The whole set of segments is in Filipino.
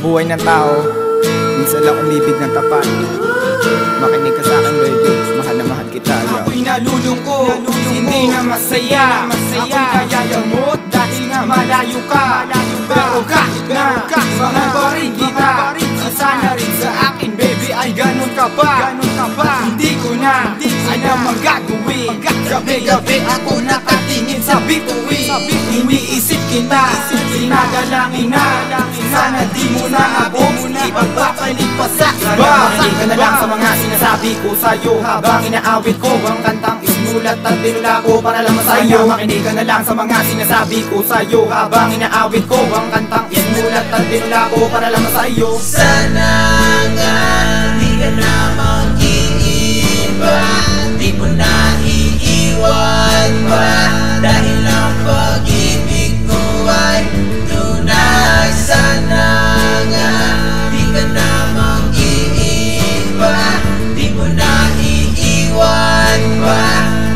buhay ng tao, minsan lang umibig ng tapat. Makinig ka sa'kin baby, mahal na mahal kita. Ako'y nalulungkot, hindi na masaya. Ako'y kayayamot dahil nga malayo ka. Pero kahit na mahal pa rin kita, sana rin sa akin baby ay ganun ka ba? Hindi ko na alam ang gagawin. Gabi-gabi ako nakatingin sa bituin. Iniisip kita, sinadalangin na sana di mo na abot, ipagpapalit pa sa iba. Makinig ka na lang sa mga sinasabi ko sa'yo habang inaawit ko ang kantang isinulat at binula ko para lang sa'yo. Makinig ka na lang sa mga sinasabi ko sa'yo habang inaawit ko ang kantang isinulat at binula ko para lang sa'yo. Sana nga di ka na mag-iiba, di mo na iiwan pa, dahil ang pag-ibig ko ay tunay. Sana nga di ka na mag-iiba, di mo na iiwan pa,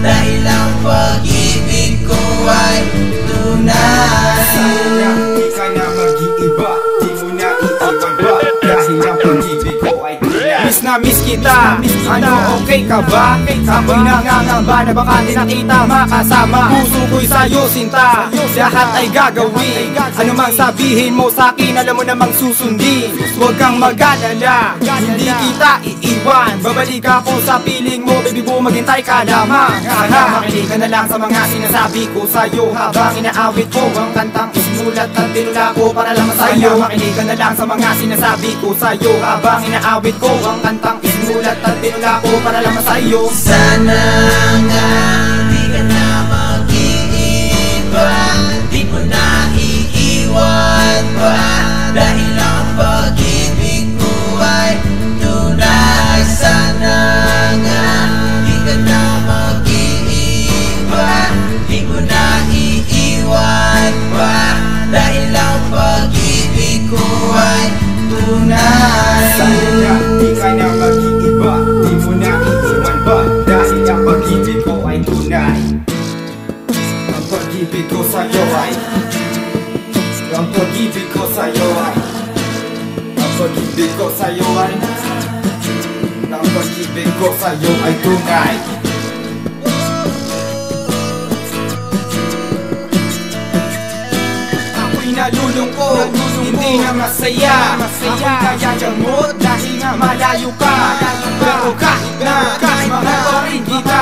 dahil ang pag-ibig ko ay tunay. Sana di ka na mag-iiba, di mo na iiwan ba, dahil ang pag-ibig ko ay tunay. Miss na miss kita, ano okay ka ba? Ako'y nangangamba na baka di na kita makasama. Puso ko'y sa'yo sinta, lahat ay gagawin. Ano mang sabihin mo sa'kin, alam mo namang susundin. Huwag kang mag-alala, hindi kita iiwan. Babalik ako sa piling mo, baby boo, maghintay ka lamang. Makinig ka na lang sa mga sinasabi ko sa'yo habang inaawit ko ang kantang isinulat at binula ko para lang sa'yo. Makinig ka na lang sa mga sinasabi ko sa'yo habang inaawit ko ang kantang isinulat at binula ko para lang sa'yo. Sana nga di ka na mag-iiba, di mo na iiwan pa, dahil ang pag-ibig ko ay tunay. Sana nga di ka na mag-iiba, di mo na iiwan pa, dahil ang pag-ibig ko ay tunay. Sana di ka na mag-iiba, di mo na iiwan ba, dahil ang pag-ibig ko ay tunay. Ang pag-ibig ko sa'yo ay, ang pag-ibig ko sa'yo ay, ang pag-ibig ko sa'yo ay, ang pag-ibig ko sa'yo ay tunay. Ako'y nalulungkot, hindi na masaya. Ako'y kayayamot dahil nga malayo ka. Pero kahit na mahal pa rin kita,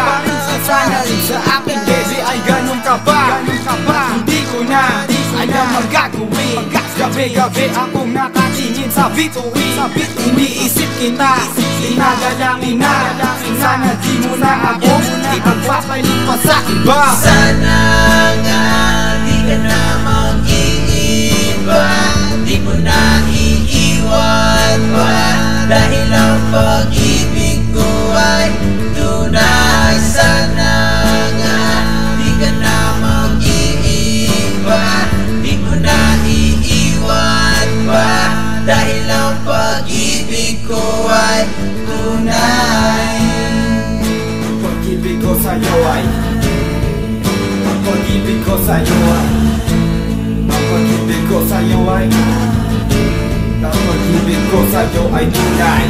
sana rin sa akin baby ay ganun ka ba? Hindi ko na alam ang gagawin. Gabi-gabi akong nakatingin sa bituin. Iniisip kita, sinadalangin na sana di mo na abot, ipagpapalit pa sa iba. Sana nga di ka na mag-iiba, di mo na iiwan pa, dahil ang pag-ibig ko ay tunay. Sana nga di ka na mag-iiba, di mo na iiwan pa, dahil ang pag-ibig ko ay tunay. Ang pag-ibig ko sa'yo ay, ang pag-ibig ko sa'yo ay, ang pag-ibig ko sa'yo ay, ang pag-ibig ko sa'yo ay tunay.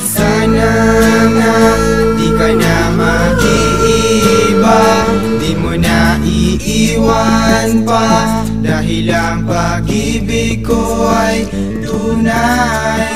Sana nga di ka na mag-iiba, di mo na iiwan pa, dahil ang pag-ibig ko ay tunay.